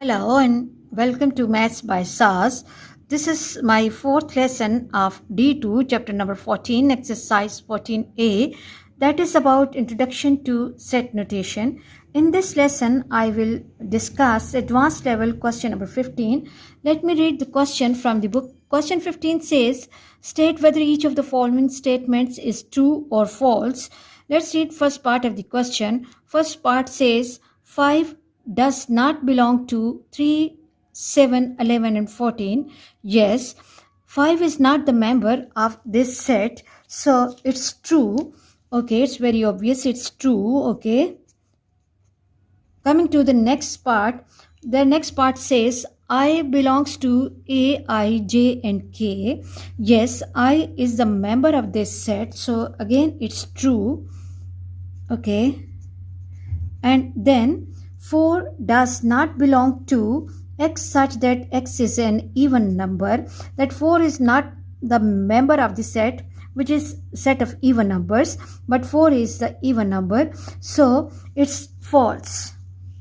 Hello and welcome to Maths by SAS. This is my fourth lesson of D2, chapter number 14, exercise 14A, that is about introduction to set notation. In this lesson, I will discuss advanced level question number 15. Let me read the question from the book. Question 15 says, state whether each of the following statements is true or false. Let's read first part of the question. First part says, 5 does not belong to 3, 7, 11, and 14. Yes, 5 is not the member of this set, so it's true. Okay, it's very obvious, it's true. Okay, coming to the next part says I belongs to A, I, J, and K. Yes, I is the member of this set, so again it's true. Okay, and then 4 does not belong to x such that x is an even number. That 4 is not the member of the set, which is set of even numbers, but 4 is the even number, so it's false.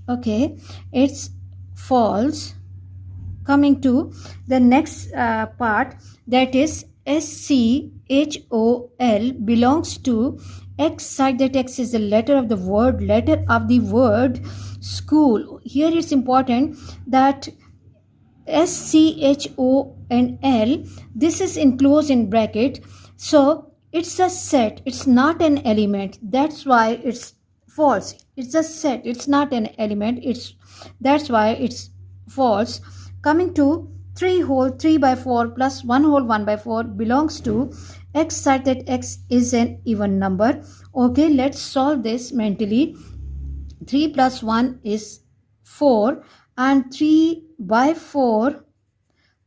Okay, it's false. Coming to the next part, that is SCHOL belongs to X such that X is the letter of the word school. Here it's important that SCHO and L, this is enclosed in bracket, so it's a set, it's not an element. That's why it's false. It's a set, it's not an element. That's why it's false. Coming to 3 whole 3 by 4 plus 1 whole 1 by 4 belongs to x such that x is an even number. Okay, let's solve this mentally. 3 plus 1 is 4, and 3 by 4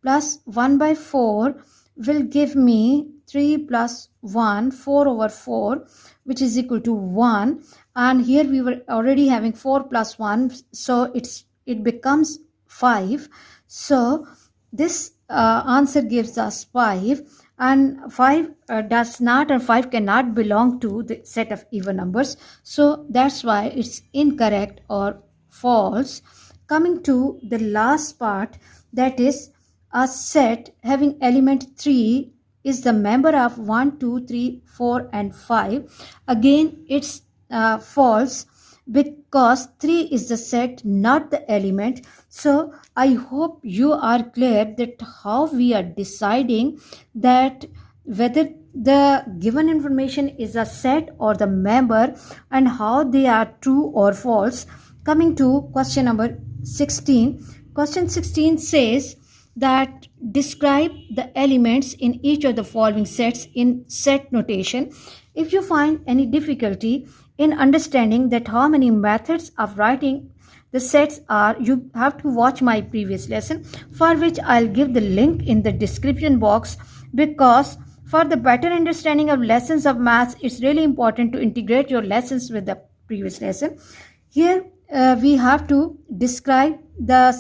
plus 1 by 4 will give me 3 plus 1, 4 over 4, which is equal to 1. And here we were already having 4 plus 1, so it becomes 5. So this answer gives us 5, and 5 does not, or 5 cannot belong to the set of even numbers, so that's why it's incorrect or false. Coming to the last part, that is a set having element 3 is the member of 1, 2, 3, 4, and 5. Again, it's false, because 3 is the set, not the element. So I hope you are clear that how we are deciding that whether the given information is a set or the member, and how they are true or false. Coming to question number 16. Question 16 says that describe the elements in each of the following sets in set notation. If you find any difficulty in understanding that how many methods of writing the sets are, you have to watch my previous lesson, for which I'll give the link in the description box, because for the better understanding of lessons of maths, it's really important to integrate your lessons with the previous lesson. Here we have to describe the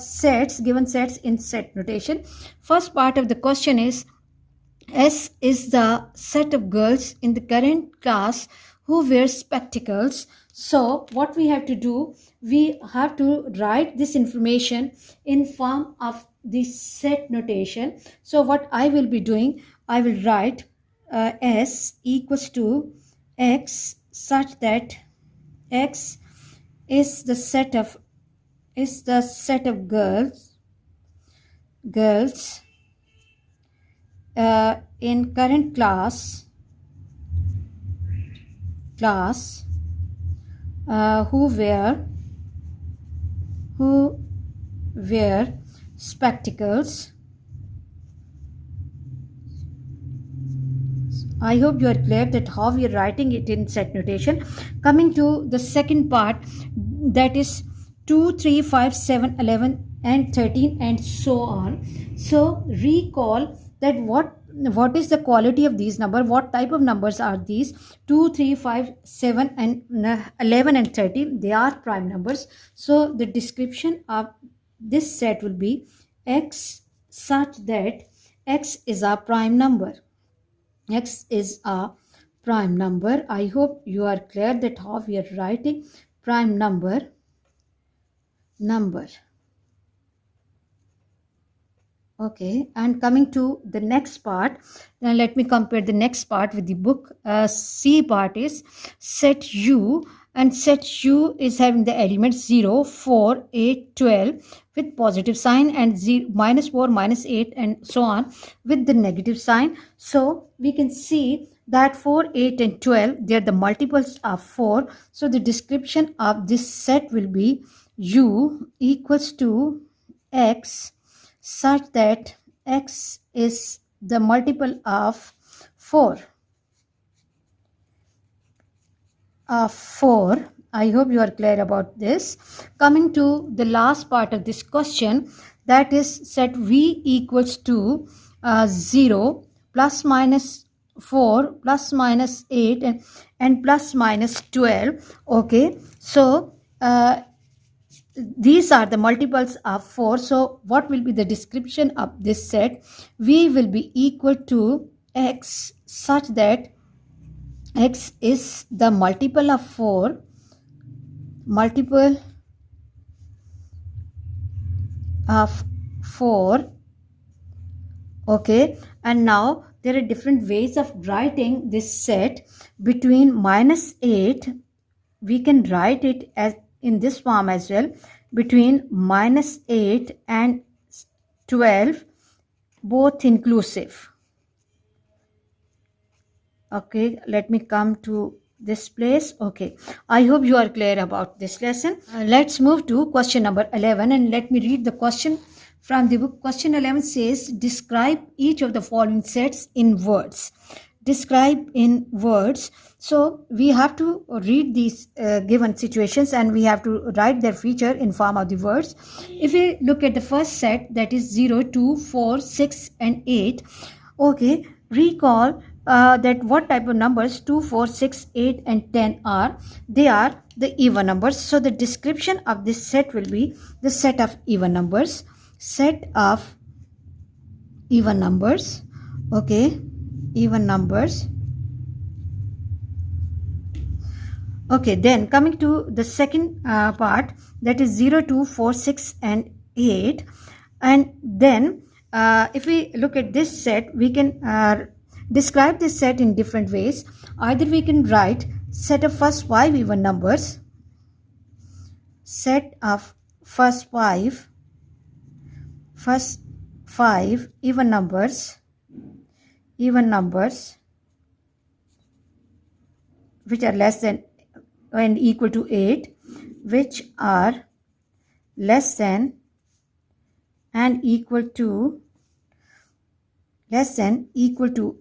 given sets in set notation. First part of the question is, S is the set of girls in the current class who wear spectacles. So what we have to do, we have to write this information in form of the set notation. So what I will be doing, I will write S equals to X such that X is the set of girls in current class who wear spectacles. I hope you are clear that how we are writing it in set notation. Coming to the second part, that is 2, 3, 5, 7, 11, and 13, and so on. So recall that what is the quality of these numbers, what type of numbers are these. 2, 3, 5, 7, and 11, and 13, they are prime numbers. So the description of this set will be X such that X is a prime number. X is a prime number. I hope you are clear that how we are writing prime number. Okay, and coming to the next part, now let me compare the next part with the book. C part is set U, and set U is having the elements 0, 4, 8, 12 with positive sign, and 0, -4, -8, and so on with the negative sign. So we can see that 4, 8, and 12, they are the multiples of 4. So the description of this set will be U equals to X such that X is the multiple of 4. I hope you are clear about this. Coming to the last part of this question, that is set V equals to 0 plus minus 4 plus minus 8 and plus minus 12. Okay, so these are the multiples of 4. So what will be the description of this set? V will be equal to X such that X is the multiple of 4, multiple of 4. Okay, and now there are different ways of writing this set. Between -8, we can write it as in this form as well. Between -8 and 12, both inclusive. Okay, let me come to this place. Okay, I hope you are clear about this lesson. Let's move to question number 11, and let me read the question from the book. Question 11 says, describe each of the following sets in words. Describe in words. So we have to read these given situations, and we have to write their feature in form of the words. If we look at the first set, that is 0, 2, 4, 6, and 8. Okay, recall that what type of numbers 2, 4, 6, 8, and 10 are. They are the even numbers. So the description of this set will be the set of even numbers. Set of even numbers. Okay, even numbers. Okay, then coming to the second part, that is 0, 2, 4, 6, and 8. And then if we look at this set, we can describe this set in different ways. Either we can write set of first 5 even numbers, set of first 5 even numbers which are less than and equal to 8, which are less than and equal to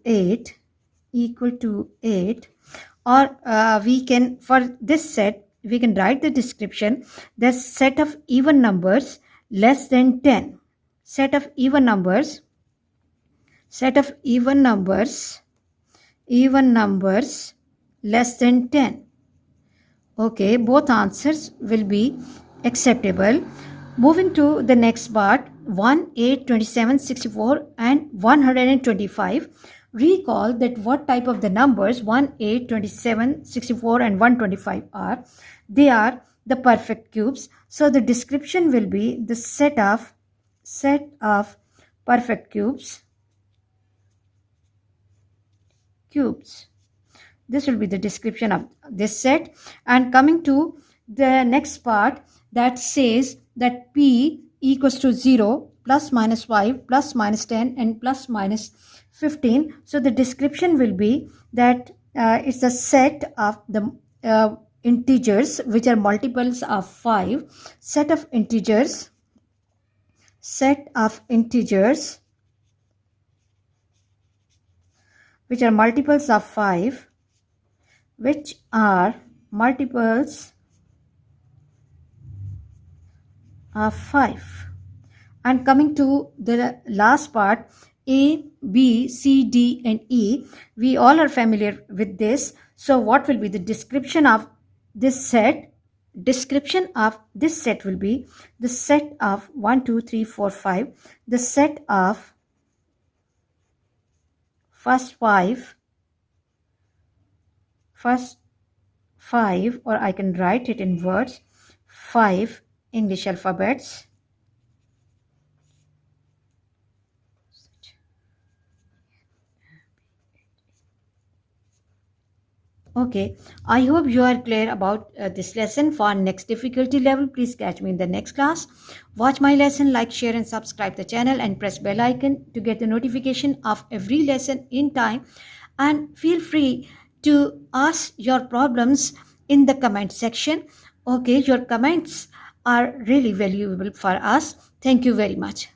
8, or we can, for this set, we can write the description, the set of even numbers less than 10. Set of even numbers less than 10. Okay, both answers will be acceptable. Moving to the next part, 1, 8, 27, 64, and 125. Recall that what type of the numbers 1, 8, 27, 64, and 125 are. They are the perfect cubes. So the description will be the set of perfect cubes. This will be the description of this set. And coming to the next part, that says that P equals to 0, plus minus 5, plus minus 10, and plus minus 15. So the description will be that it's a set of the integers which are multiples of 5. Set of integers which are multiples of 5, which are multiples of 5. And coming to the last part, A, B, C, D, and E, we all are familiar with this. So what will be the description of this set? Description of this set will be the set of 1, 2, 3, 4, 5, the set of first 5, or I can write it in words, 5 English alphabets, Okay, I hope you are clear about this lesson. For next difficulty level, please catch me in the next class. Watch my lesson, like, share and subscribe the channel and press bell icon to get the notification of every lesson in time. And feel free to ask your problems in the comment section. Okay, your comments are really valuable for us. Thank you very much.